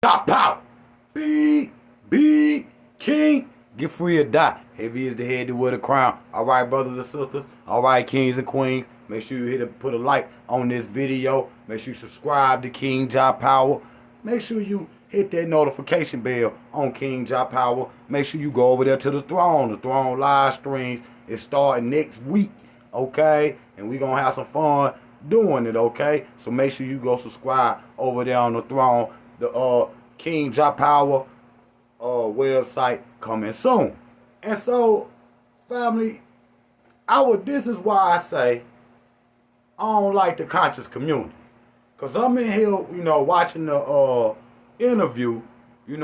Top power. Be king. Get free or die. Heavy is the head that wear the crown. All right, brothers and sisters. All right, kings and queens. Make sure you put a like on this video. Make sure you subscribe to King Jah Power. Make sure you hit that notification bell on King Jah Power. Make sure you go over there to the throne. The throne live streams is starting next week. Okay? And we're going to have some fun doing it. Okay? So make sure you go subscribe over there on the throne. The King Jah Power website coming soon. And so, family, this is why I say I don't like the conscious community. Cause I'm in here, watching the interview,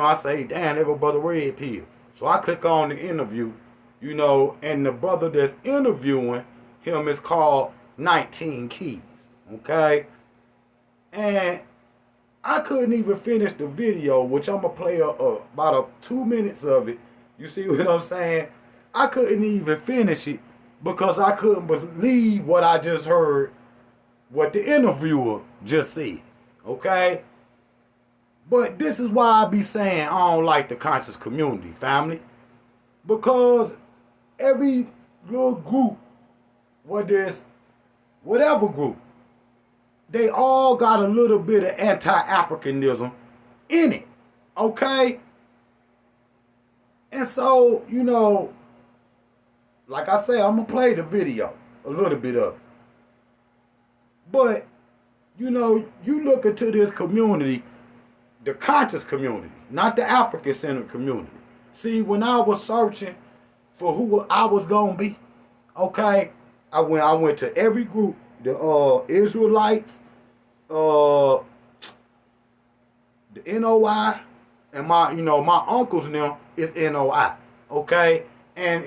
I say, damn, there go Brother Red Pill. So I click on the interview, and the brother that's interviewing him is called 19 Keys. Okay? And I couldn't even finish the video, which I'm going to play about 2 minutes of it. You see what I'm saying? I couldn't even finish it because I couldn't believe what I just heard, what the interviewer just said. Okay? But this is why I be saying I don't like the conscious community, family. Because every little group, whatever group, they all got a little bit of anti-africanism in it, okay? And so, like I say, I'm going to play the video, a little bit of it. But, you look into this community, the conscious community, not the African-centered community. See, when I was searching for who I was going to be, okay, I went to every group, the Israelites, the NOI, and my uncles now is NOI, okay? And,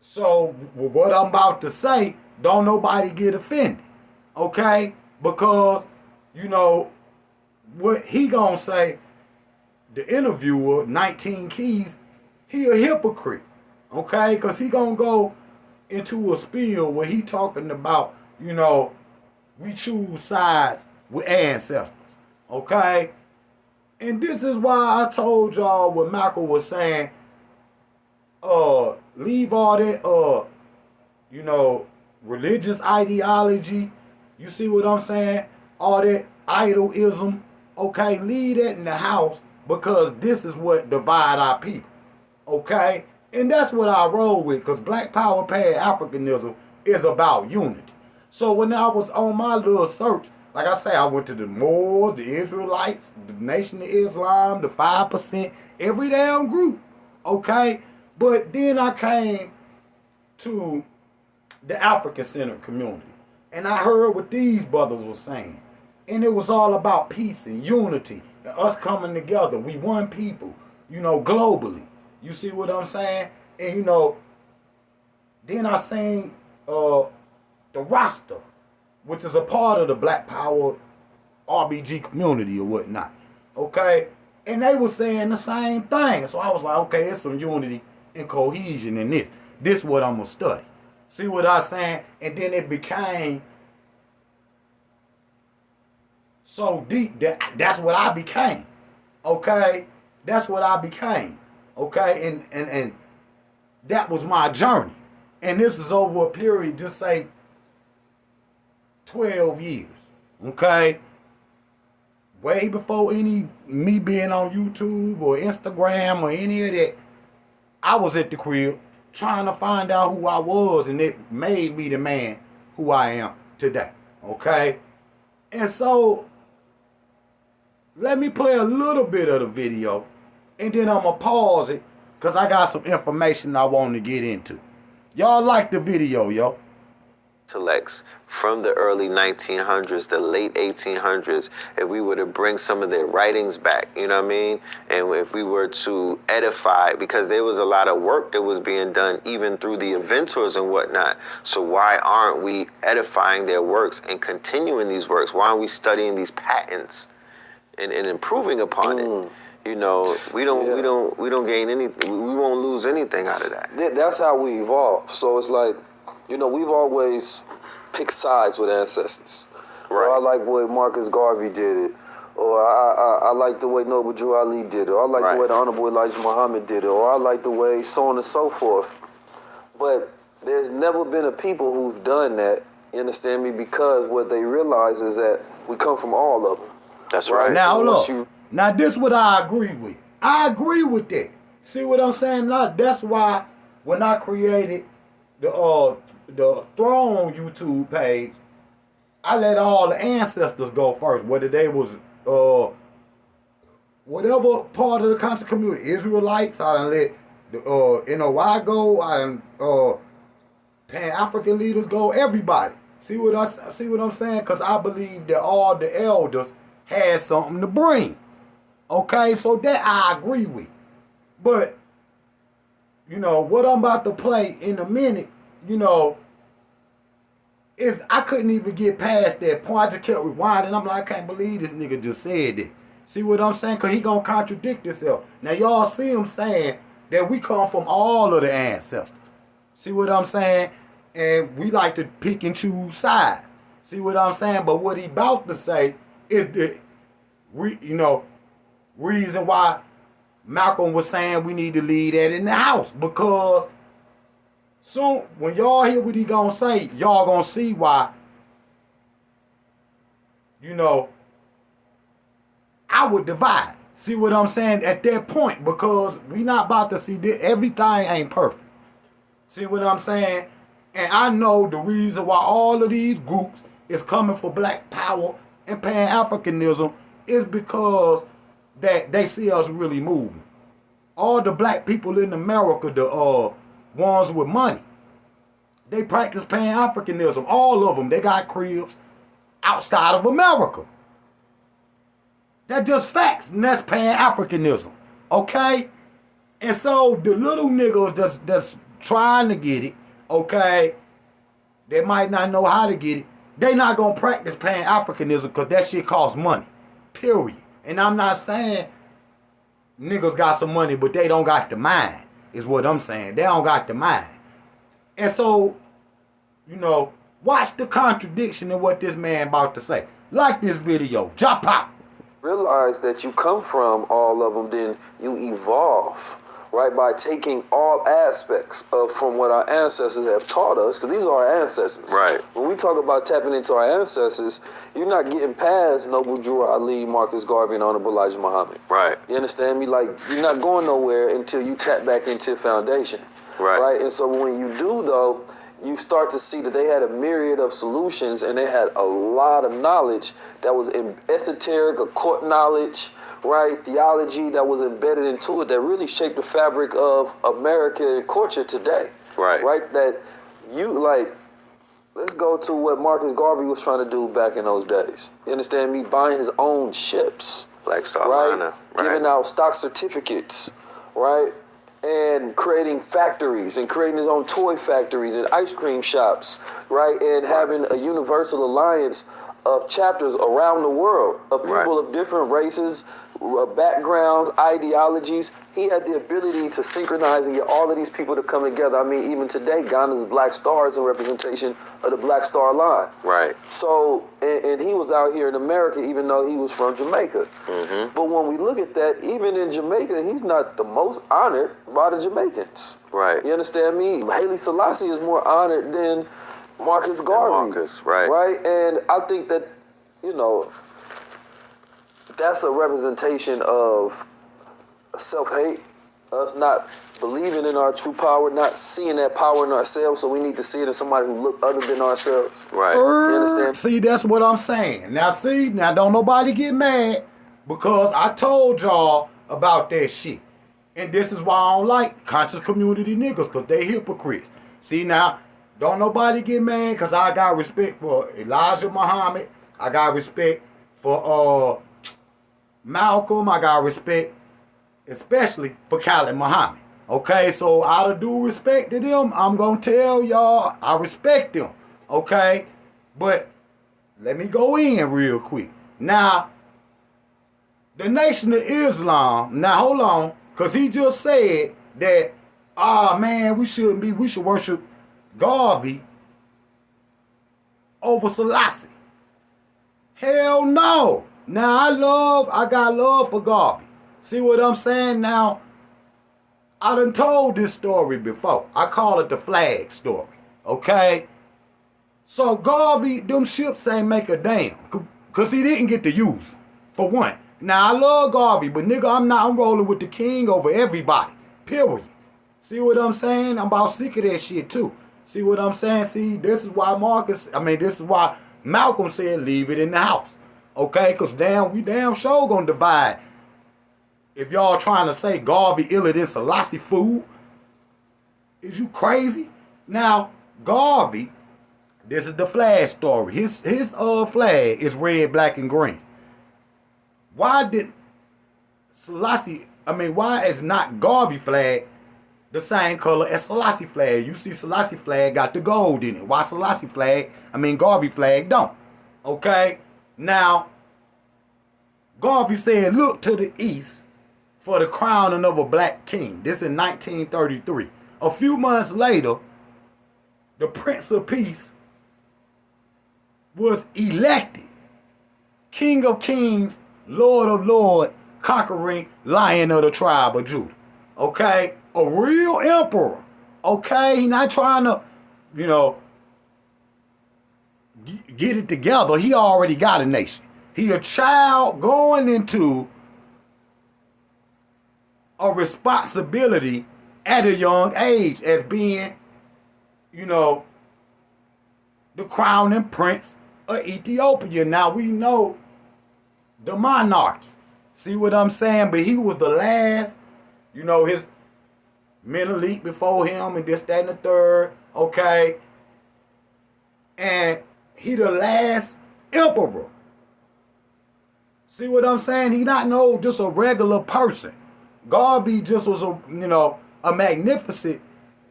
so what I'm about to say, don't nobody get offended, okay? Because, what he gonna say, the interviewer, 19 Keys, he a hypocrite, okay? Because he gonna go into a spiel where he talking about, we choose sides with ancestors, okay? And this is why I told y'all what Malcolm was saying, leave all that, religious ideology, you see what I'm saying? All that idolism, okay? Leave that in the house because this is what divide our people, okay? And that's what I roll with because Black Power Pan-Africanism is about unity. So when I was on my little search, like I say, I went to the Moors, the Israelites, the Nation of Islam, the 5%, every damn group, okay? But then I came to the African-centered community, and I heard what these brothers were saying. And it was all about peace and unity and us coming together. We one people, globally. You see what I'm saying? And, then I seen the roster, which is a part of the Black Power RBG community or whatnot. Okay? And they were saying the same thing. So I was like, okay, it's some unity and cohesion in this. This is what I'm going to study. See what I'm saying? And then it became so deep that that's what I became. Okay? That's what I became. Okay? And that was my journey. And this is over a period, just say, 12 years, okay? Way before me being on YouTube or Instagram or any of that, I was at the crib trying to find out who I was, and it made me the man who I am today, okay? And so, let me play a little bit of the video, and then I'm going to pause it, because I got some information I want to get into. Y'all like the video, yo? Intellects from the early 1900s, the late 1800s, if we were to bring some of their writings back, you know what I mean? And if we were to edify, because there was a lot of work that was being done even through the inventors and whatnot. So why aren't we edifying their works and continuing these works? Why aren't we studying these patents and improving upon it? We don't gain anything. We won't lose anything out of that. That's how we evolve. So it's like, we've always picked sides with ancestors. Right. Or I like what Marcus Garvey did it. or I like the way Noble Drew Ali did it, or I like the way the Honorable Elijah Muhammad did it, or I like the way so on and so forth. But there's never been a people who've done that, you understand me, because what they realize is that we come from all of them. That's right. Now, look. Now, this is what I agree with. I agree with that. See what I'm saying? Now, that's why when I created the Throne YouTube page, I let all the ancestors go first, whether they was whatever part of the country community, Israelites, I done let the NOI go, I done Pan-African leaders go, everybody. See what I'm saying? Because I believe that all the elders had something to bring. Okay, so that I agree with. But, you know, what I'm about to play in a minute, you know, is I couldn't even get past that point. I just kept rewinding. I'm like, I can't believe this nigga just said that. See what I'm saying? Because he gonna contradict himself. Now, y'all see him saying that we come from all of the ancestors. See what I'm saying? And we like to pick and choose sides. See what I'm saying? But what he about to say is the, reason why Malcolm was saying we need to leave that in the house. Because soon, when y'all hear what he gonna say, y'all gonna see why, I would divide. See what I'm saying? At that point, because we not about to see this. Everything ain't perfect. See what I'm saying? And I know the reason why all of these groups is coming for Black Power and Pan-Africanism is because that they see us really moving. All the black people in America, the ones with money, they practice Pan-Africanism. All of them, they got cribs outside of America. That's just facts, and that's Pan-Africanism, okay? And so the little niggas that's trying to get it, okay, they might not know how to get it. They not gonna practice Pan-Africanism because that shit costs money, period. And I'm not saying niggas got some money, but they don't got the mind, is what I'm saying. They don't got the mind. And so, watch the contradiction in what this man about to say. Like this video, Jah Pop. Realize that you come from all of them, then you evolve, right? By taking all aspects from what our ancestors have taught us, because these are our ancestors. Right. When we talk about tapping into our ancestors, you're not getting past Noble Drew Ali, Marcus Garvey, and Honorable Elijah Muhammad. Right. You understand me? Like, you're not going nowhere until you tap back into foundation. Right. Right? And so when you do, though, you start to see that they had a myriad of solutions, and they had a lot of knowledge that was esoteric, occult knowledge, right? Theology that was embedded into it that really shaped the fabric of American culture today. Right. Right? That let's go to what Marcus Garvey was trying to do back in those days. You understand me? Buying his own ships. Black Star Right? Liner. Right. Giving out stock certificates. Right? And creating factories and creating his own toy factories and ice cream shops, right? And having a universal alliance of chapters around the world of people of different races, backgrounds, ideologies. He had the ability to synchronize and get all of these people to come together. I mean, even today, Ghana's Black Star is a representation of the Black Star line. Right. So, and he was out here in America, even though he was from Jamaica. Mm-hmm. But when we look at that, even in Jamaica, he's not the most honored by the Jamaicans. Right. You understand me? Haile Selassie is more honored than Marcus Garvey. Marcus, right. Right? And I think that, that's a representation of self-hate, us not believing in our true power, not seeing that power in ourselves, so we need to see it in somebody who look other than ourselves. Right. You understand? See, that's what I'm saying. Now don't nobody get mad because I told y'all about that shit. And this is why I don't like conscious community niggas, because they hypocrites. See, now, don't nobody get mad because I got respect for Elijah Muhammad. I got respect for Malcolm. I got respect especially for Khalid Muhammad. Okay, so out of due respect to them, I'm going to tell y'all I respect them. Okay, but let me go in real quick. Now, the Nation of Islam, now hold on, because he just said that, man, we should worship Garvey over Selassie. Hell no. Now I got love for Garvey. See what I'm saying? Now, I done told this story before. I call it the flag story. Okay? So Garvey, them ships ain't make a damn. Cause he didn't get to use them, for one. Now I love Garvey, but nigga, I'm rolling with the king over everybody. Period. See what I'm saying? I'm about sick of that shit too. See what I'm saying? See, this is why this is why Malcolm said leave it in the house. Okay? Cause we damn sure gonna divide. If y'all trying to say Garvey iller than Selassie food, is you crazy? Now, Garvey, this is the flag story. His flag is red, black, and green. Why is not Garvey flag the same color as Selassie flag? You see Selassie flag got the gold in it. Why Garvey flag don't? Okay? Now, Garvey said, look to the east for the crowning of a black king. This in 1933. A few months later, the Prince of Peace was elected King of Kings, Lord of Lords, conquering Lion of the tribe of Judah. Okay? A real emperor. Okay? He not trying to, get it together. He already got a nation. He a child going into a responsibility at a young age as being, the crowning prince of Ethiopia. Now we know the monarchy. See what I'm saying? But he was the last, his men elite before him and this, that, and the third. Okay? And he the last emperor. See what I'm saying? He not just a regular person. Garvey just was a magnificent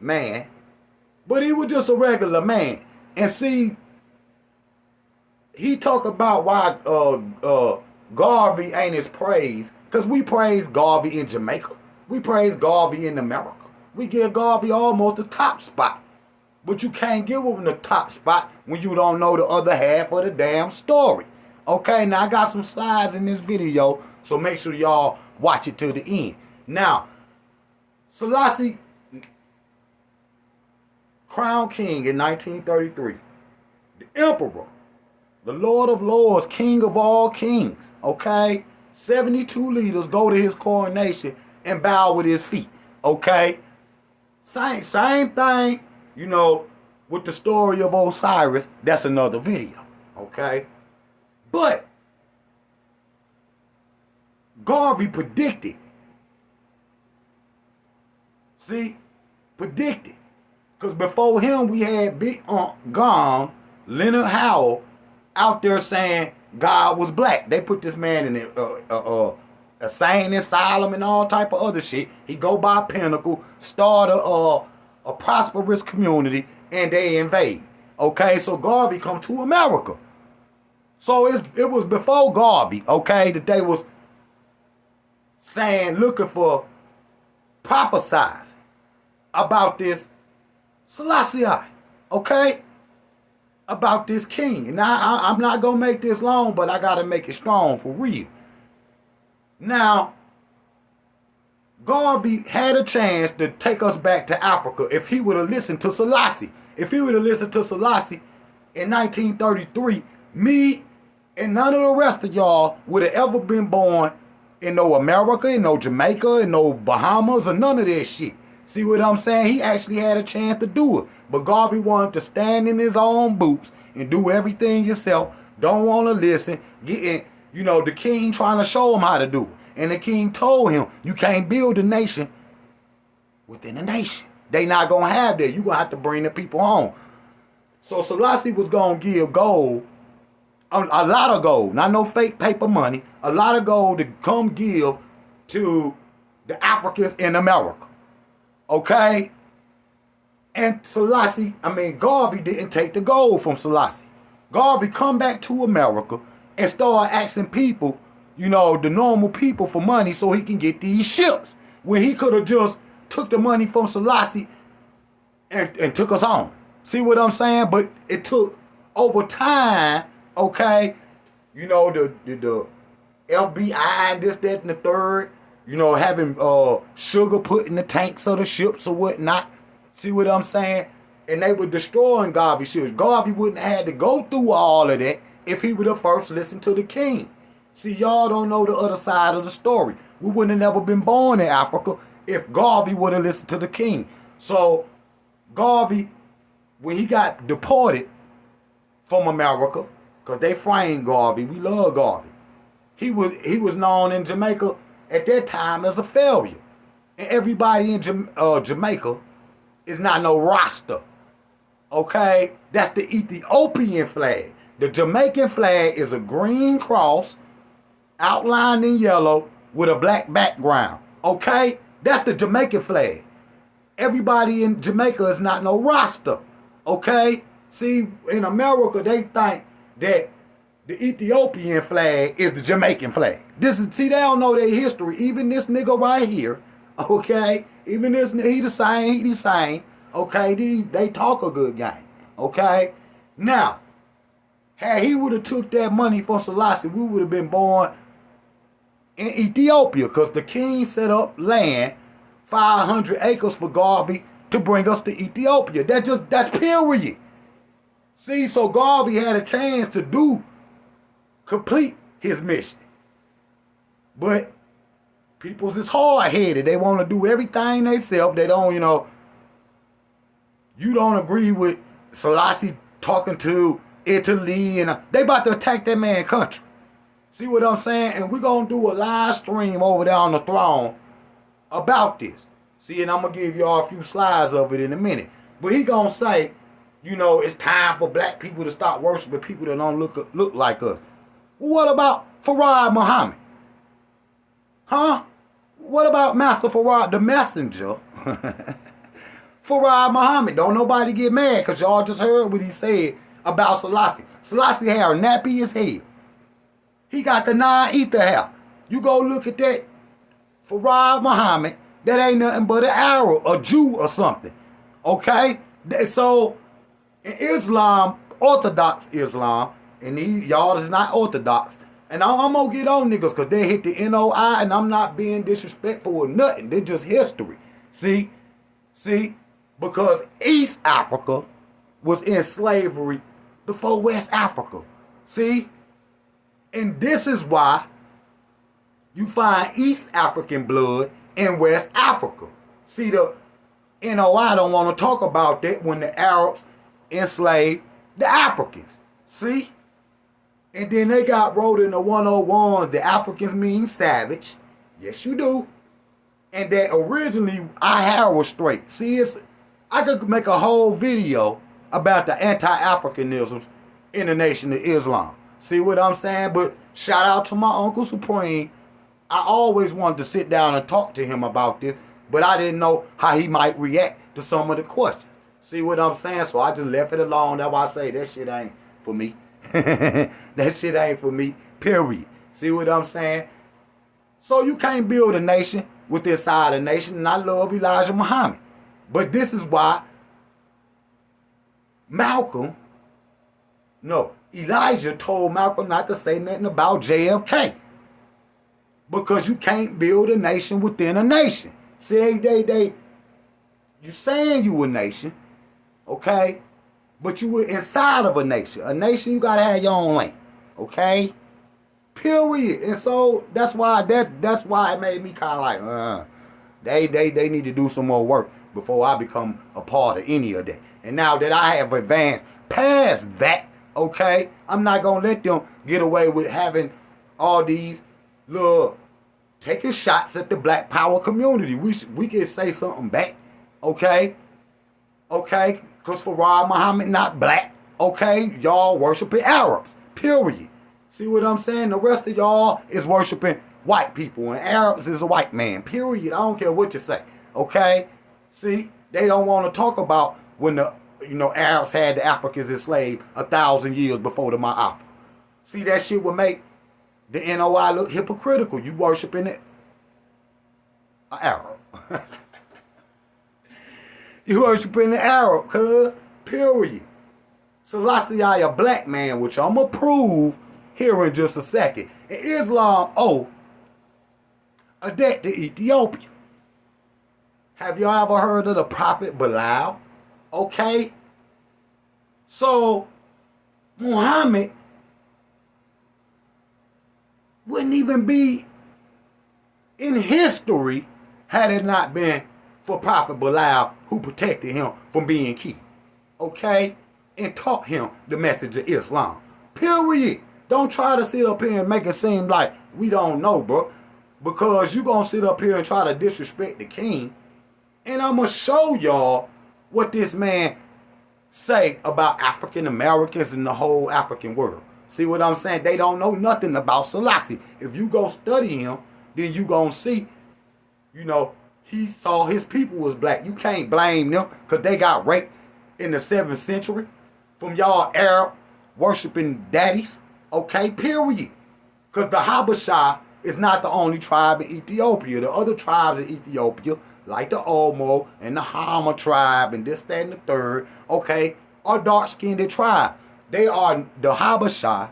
man, but he was just a regular man. And see, he talk about why Garvey ain't his praise, because we praise Garvey in Jamaica. We praise Garvey in America. We give Garvey almost the top spot. But you can't give him the top spot when you don't know the other half of the damn story. Okay, now I got some slides in this video, so make sure y'all watch it to the end. Now, Selassie, crowned king in 1933. The emperor, the Lord of Lords, king of all kings. Okay? 72 leaders go to his coronation and bow with his feet. Okay? Same thing, with the story of Osiris. That's another video. Okay? But Garvey predicted. See? Predicted. Because before him, we had Big Gong, Leonard Howell, out there saying God was black. They put this man in a insane asylum and all type of other shit. He go by Pinnacle, start a prosperous community, and they invade. Okay, so Garvey come to America. So it was before Garvey, okay, that they was saying, looking for, prophesizing about this Selassie, okay? About this king. And I'm not going to make this long, but I got to make it strong for real. Now, Garvey had a chance to take us back to Africa if he would have listened to Selassie. If he would have listened to Selassie in 1933, me and none of the rest of y'all would have ever been born in no America, in no Jamaica, in no Bahamas, or none of that shit. See what I'm saying? He actually had a chance to do it. But Garvey wanted to stand in his own boots and do everything himself. Don't want to listen. Getting, the king trying to show him how to do it. And the king told him, you can't build a nation within a nation. They not going to have that. You going to have to bring the people home. So Selassie was going to give gold, a lot of gold, not no fake paper money, a lot of gold to come give to the Africans in America. Okay? And Garvey didn't take the gold from Selassie. Garvey come back to America and start asking people, the normal people for money so he can get these ships. When he could have just took the money from Selassie and took us on. See what I'm saying? But it took over time, okay, the FBI and this, that, and the third. You know, having sugar put in the tanks of the ships or whatnot. See what I'm saying? And they were destroying Garvey's ships. Garvey wouldn't have had to go through all of that if he would have first listened to the king. See, y'all don't know the other side of the story. We wouldn't have never been born in Africa if Garvey would have listened to the king. So, Garvey, when he got deported from America, because they framed Garvey, we love Garvey. He was known in Jamaica at that time as a failure. And everybody in Jamaica is not no Rasta. Okay? That's the Ethiopian flag. The Jamaican flag is a green cross outlined in yellow with a black background. Okay? That's the Jamaican flag. Everybody in Jamaica is not no Rasta. Okay? See, in America, they think that the Ethiopian flag is the Jamaican flag. See, they don't know their history. Even this nigga right here, okay? Even this, he the same, okay? They talk a good game, okay? Now, had he would have took that money from Selassie, we would have been born in Ethiopia, because the king set up land, 500 acres for Garvey to bring us to Ethiopia. That's period. See, so Garvey had a chance to complete his mission. But people's is hard-headed. They want to do everything themselves. They don't, you don't agree with Selassie talking to Italy, and they about to attack that man's country. See what I'm saying? And we're going to do a live stream over there on the throne about this. See, and I'm going to give y'all a few slides of it in a minute. But he going to say, it's time for black people to stop worshiping people that don't look like us. Well, what about Farad Muhammad? Huh? What about Master Farad, the messenger? Farad Muhammad. Don't nobody get mad because y'all just heard what he said about Selassie. Selassie hair nappy as hell. He got the 9-ether hair. You go look at that Farad Muhammad, that ain't nothing but an Arab, a Jew or something. Okay? So, in Islam, Orthodox Islam, and y'all is not Orthodox, and I'm going to get on niggas because they hit the NOI, and I'm not being disrespectful or nothing. They're just history. See? Because East Africa was in slavery before West Africa. See? And this is why you find East African blood in West Africa. See, the NOI don't want to talk about that when the Arabs enslaved the Africans. See? And then they got wrote in the 101s, the Africans mean savage. Yes, you do. And that originally our hair was straight. See, I could make a whole video about the anti-africanism in the Nation of Islam. See what I'm saying? But shout out to my Uncle Supreme. I always wanted to sit down and talk to him about this, but I didn't know how he might react to some of the questions. See what I'm saying? So I just left it alone. That's why I say that shit ain't for me. That shit ain't for me, period. See what I'm saying? So you can't build a nation with inside a nation, and I love Elijah Muhammad. But this is why Elijah told Malcolm not to say nothing about JFK. Because you can't build a nation within a nation. See, you saying you a nation, okay? But you were inside of a nation. A nation, you gotta have your own land, okay? Period. And so that's why it made me kind of like, they need to do some more work before I become a part of any of that. And now that I have advanced past that, okay, I'm not gonna let them get away with having all these little taking shots at the black power community. We can say something back, okay? Okay? Because Farad Muhammad not black, okay? Y'all worshiping Arabs, period. See what I'm saying? The rest of y'all is worshiping white people, and Arabs is a white man, period. I don't care what you say, okay? See, they don't want to talk about when the Arabs had the Africans enslaved 1,000 years before the Ma'af. See, that shit would make the NOI look hypocritical. You worshiping it, an Arab. You worshiping the Arab, cuz, period. Selassie a black man, which I'm going to prove here in just a second. And Islam owed a debt to Ethiopia. Have y'all ever heard of the Prophet Bilal? Okay? So, Muhammad wouldn't even be in history had it not been for Prophet Bilal, who protected him from being killed. Okay? And taught him the message of Islam. Period. Don't try to sit up here and make it seem like we don't know, bro. Because you gonna sit up here and try to disrespect the king. And I'm gonna show y'all what this man say about African Americans and the whole African world. See what I'm saying? They don't know nothing about Selassie. If you go study him, then you gonna see, you know, he saw his people was black. You can't blame them because they got raped in the 7th century from y'all Arab worshiping daddies. Okay, period. Because the Habasha is not the only tribe in Ethiopia. The other tribes in Ethiopia, like the Omo and the Hama tribe and this, that, and the third, okay, are dark-skinned tribe. They are, the Habasha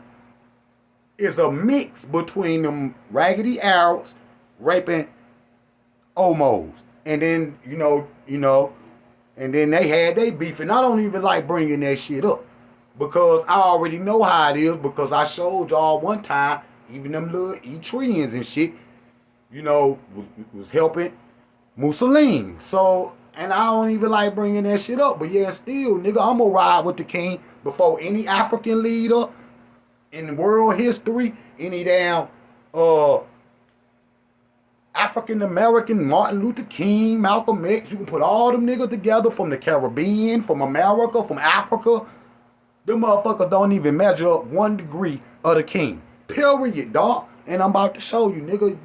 is a mix between them raggedy Arabs raping Omos. And then, you know, and then they had they beef. And I don't even like bringing that shit up. Because I already know how it is. Because I showed y'all one time, even them little Etrians and shit, you know, was helping Mussolini. So, and I don't even like bringing that shit up. But yeah, still, nigga, I'm gonna ride with the king before any African leader in world history, any damn African American, Martin Luther King, Malcolm X. You can put all them niggas together from the Caribbean, from America, from Africa. Them motherfuckers don't even measure up 1 degree of the king. Period, dog. And I'm about to show you, nigga,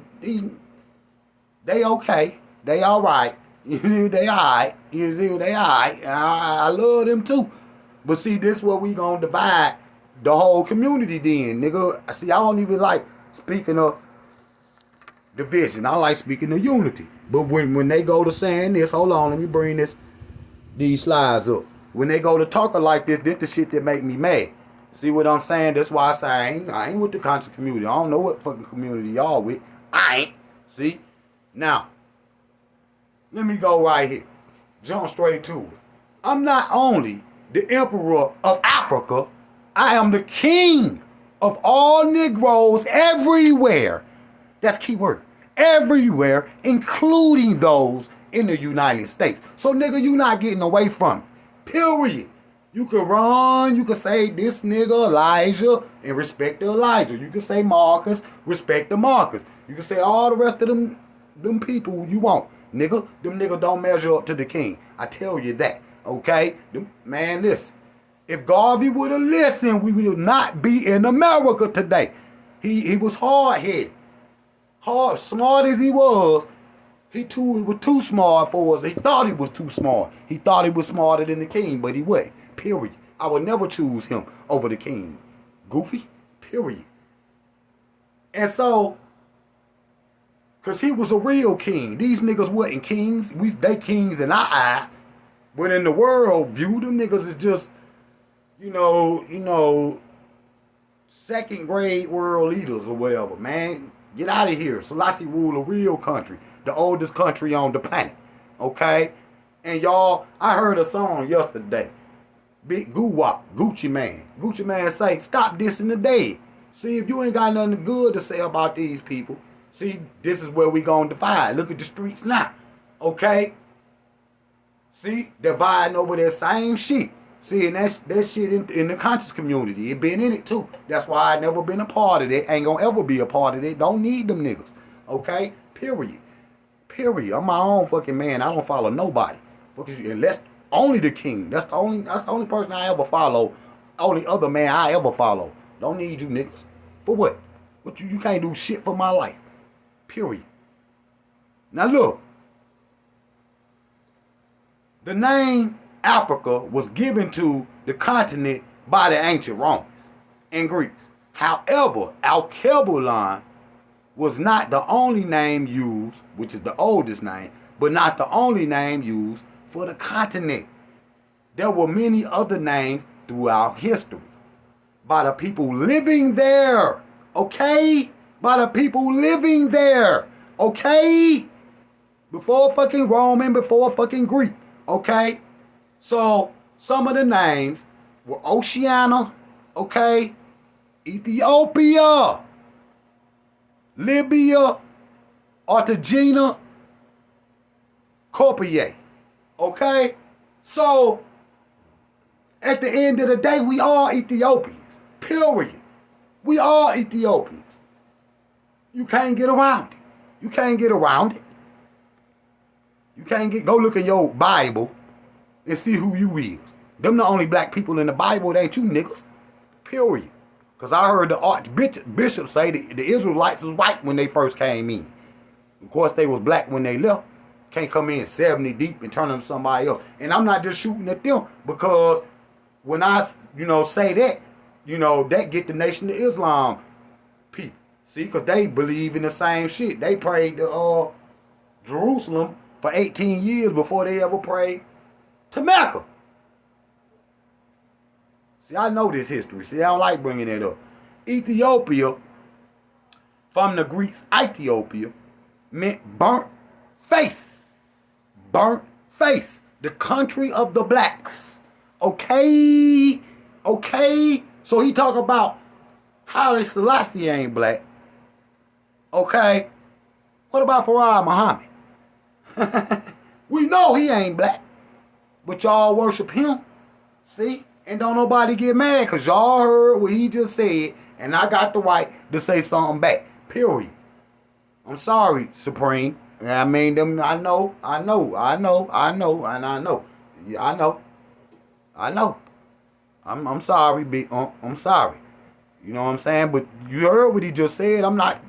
they okay. They alright. They alright. You see, they alright. I love them too. But see, this where we gonna divide the whole community then, nigga. See, I don't even like speaking of division. I like speaking of unity. But when they go to saying this, hold on, let me bring these slides up. When they go to talking like this the shit that make me mad. See what I'm saying? That's why I say I ain't with the conscious community. I don't know what fucking community y'all with. I ain't. See? Now, let me go right here. Jump straight to it. I'm not only the emperor of Africa, I am the king of all Negroes everywhere. That's key word. Everywhere, including those in the United States. So, nigga, you not getting away from it. Period. You can run, you can say this nigga Elijah and respect the Elijah. You can say Marcus, respect the Marcus. You can say all the rest of them people you want. Nigga, them niggas don't measure up to the king. I tell you that. Okay? Man, listen. If Garvey would have listened, we would not be in America today. He was hard-headed. Smart as he was, he was too smart for us. He thought he was too smart. He thought he was smarter than the king, but he wasn't. Period. I would never choose him over the king. Goofy. Period. And so, because he was a real king. These niggas wasn't kings. They kings in our eyes. But in the world view, them niggas is just, you know, second grade world leaders or whatever, man. Get out of here. Selassie rule a real country. The oldest country on the planet. Okay? And y'all, I heard a song yesterday. Big Goo-Wop, Gucci Man. Gucci Man say, stop dissing the dead. See, if you ain't got nothing good to say about these people, see, this is where we gonna divide. Look at the streets now. Okay? See, dividing over that same shit. See, and that shit in the conscious community. It been in it too. That's why I never been a part of it. Ain't gonna ever be a part of it. Don't need them niggas. Okay? Period. Period. I'm my own fucking man. I don't follow nobody. Unless only the king. That's the only person I ever follow. Only other man I ever follow. Don't need you niggas. For what? You can't do shit for my life. Period. Now look. The name Africa was given to the continent by the ancient Romans and Greeks. However, Alkebulan was not the only name used, which is the oldest name, but not the only name used for the continent. There were many other names throughout history. by the people living there. Okay? By the people living there. Okay? Before fucking Roman, before fucking Greek. Okay? So, some of the names were Oceania. Okay? Ethiopia. Libya. Argentina. Copier. Okay? So, at the end of the day, we are Ethiopians. Period. We are Ethiopians. You can't get around it. You can't get around it. You can't go look in your Bible and see who you is. Them the only black people in the Bible, it ain't you niggas. Period. Because I heard the archbishop say that the Israelites was white when they first came in. Of course, they was black when they left. Can't come in 70 deep and turn them to somebody else. And I'm not just shooting at them because when I, say that, that get the Nation of Islam people. See, because they believe in the same shit. They prayed to Jerusalem for 18 years before they ever prayed to Mecca. See, I know this history. See, I don't like bringing it up. Ethiopia, from the Greeks, Ethiopia, meant burnt face. Burnt face. The country of the blacks. Okay? Okay? So he talk about Haile Selassie ain't black. Okay? What about Farah Muhammad? We know he ain't black. But y'all worship him. See? And don't nobody get mad because y'all heard what he just said. And I got the right to say something back. Period. I'm sorry, Supreme. I mean, them. I know. Yeah, I know. I'm sorry, big. I'm sorry. You know what I'm saying? But you heard what he just said. I'm not.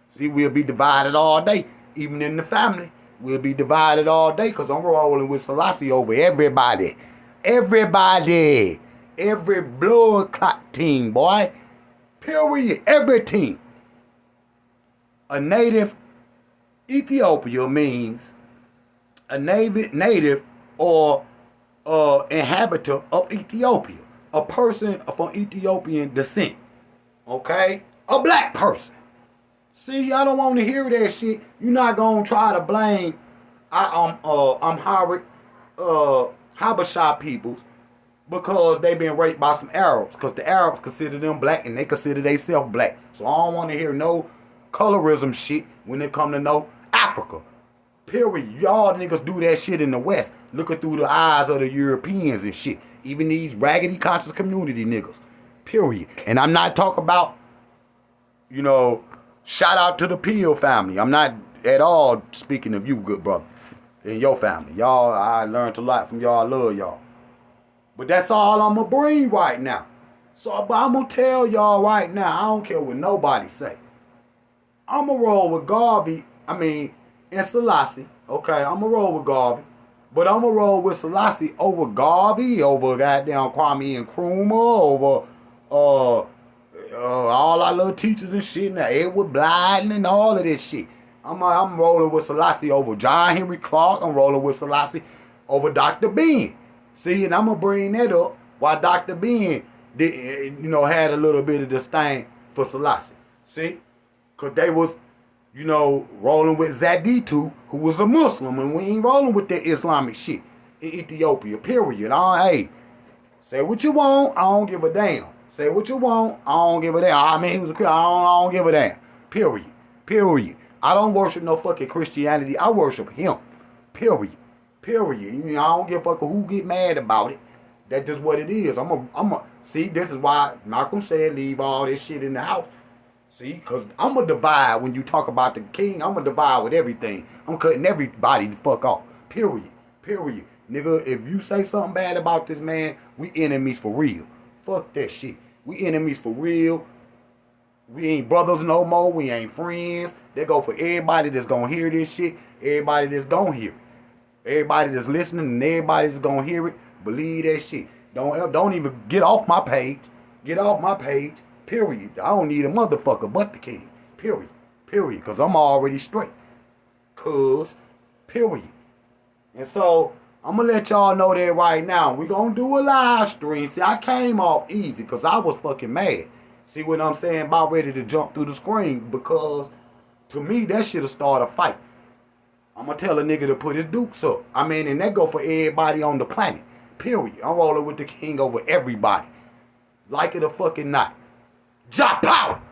See, we'll be divided all day. Even in the family, we'll be divided all day because I'm rolling with Selassie over everybody. Everybody. Every blood clot team, boy. Period. Every team. A native Ethiopia means a native or inhabitant of Ethiopia. A person from Ethiopian descent. Okay? A black person. See, I don't want to hear that shit. You're not gonna try to blame Habesha peoples because they been raped by some Arabs. Because the Arabs consider them black and they consider themselves black. So I don't want to hear no colorism shit when it come to no Africa. Period. Y'all niggas do that shit in the West, looking through the eyes of the Europeans and shit. Even these raggedy conscious community niggas. Period. And I'm not talking about, shout out to the Peel family. I'm not at all speaking of you, good brother, and your family. Y'all, I learned a lot from y'all. I love y'all. But that's all I'm going to bring right now. So but I'm going to tell y'all right now, I don't care what nobody say. I'm going to roll with Garvey, and Selassie. Okay, I'm going to roll with Garvey. But I'm going to roll with Selassie over Garvey, over goddamn Kwame Nkrumah, over all our little teachers and shit, and Edward Blyden and all of this shit. I'm rolling with Selassie over John Henry Clark. I'm rolling with Selassie over Dr. Ben. See, and I'm going to bring that up while Dr. Ben did, had a little bit of disdain for Selassie. See? Because they was, rolling with Zaditu, who was a Muslim, and we ain't rolling with that Islamic shit in Ethiopia, period. Hey, say what you want, I don't give a damn. Say what you want, I don't give a damn. He was a Christian, I don't give a damn. Period. I don't worship no fucking Christianity, I worship him. Period. I don't give a fuck who get mad about it. That's just what it is. See, this is why Malcolm said leave all this shit in the house. See, because I'm going to divide when you talk about the king. I'm going to divide with everything. I'm cutting everybody the fuck off. Period. Nigga, if you say something bad about this man, we enemies for real. Fuck that shit. We enemies for real. We ain't brothers no more. We ain't friends. They go for everybody that's going to hear this shit. Everybody that's going to hear it. Everybody that's listening and everybody that's going to hear it. Believe that shit. Don't even get off my page. Get off my page. Period. I don't need a motherfucker but the king. Period. Because I'm already straight. Period. And so, I'm going to let y'all know that right now. We going to do a live stream. See, I came off easy because I was fucking mad. See what I'm saying? About ready to jump through the screen because to me, that shit will start a fight. I'm going to tell a nigga to put his dukes up. I mean, and that go for everybody on the planet. Period. I'm rolling with the king over everybody. Like it or fucking not. KINGJAHPOWER!